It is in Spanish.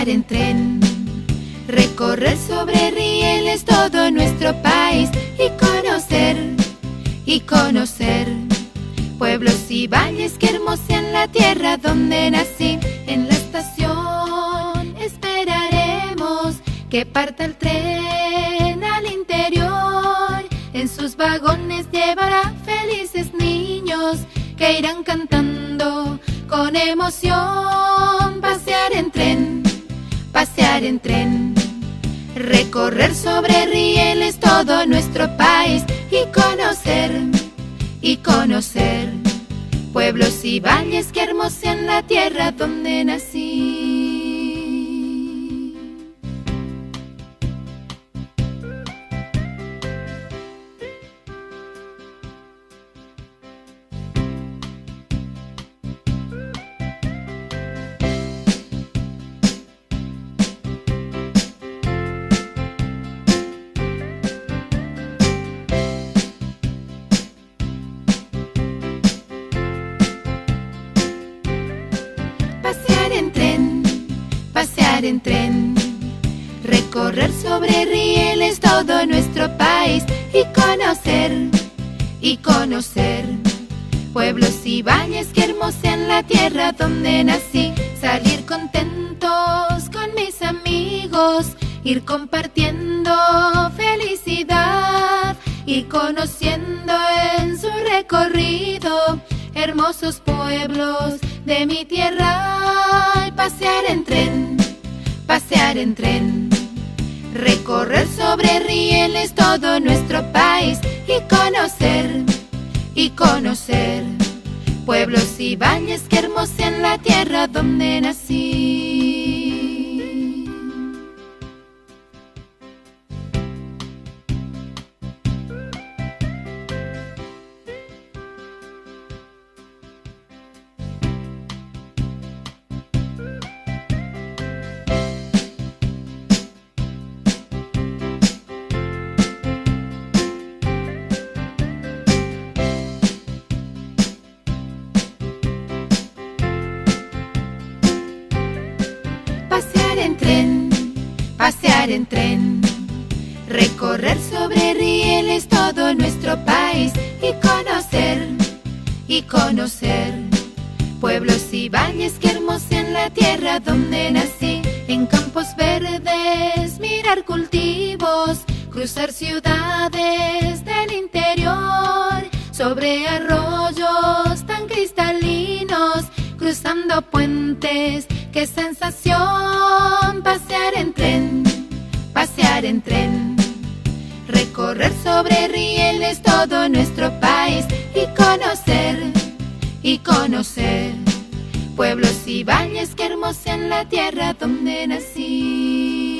Pasear en tren, recorrer sobre rieles todo nuestro país y conocer pueblos y valles que hermosean la tierra donde nací. En la estación esperaremos que parta el tren al interior. En sus vagones llevará felices niños que irán cantando con emoción. Pasear en tren, recorrer sobre rieles todo nuestro país y conocer pueblos y valles que hermosean la tierra donde nací. Pasear en tren, recorrer sobre rieles todo nuestro país y conocer pueblos y valles que hermosean la tierra donde nací. Salir contentos con mis amigos, ir compartiendo felicidad y conociendo en su recorrido hermosos pueblos de mi tierra. Y pasear en tren, recorrer sobre rieles todo nuestro país y conocer pueblos y valles que hermosean la tierra donde nací. Pasear en tren, recorrer sobre rieles todo nuestro país y conocer pueblos y valles que hermosean la tierra donde nací. En campos verdes mirar cultivos, cruzar ciudades del interior, sobre arroyos tan cristalinos, cruzando puentes, qué sensación. Pasear en tren, recorrer sobre rieles todo nuestro país y conocer pueblos y valles que hermosean la tierra donde nací.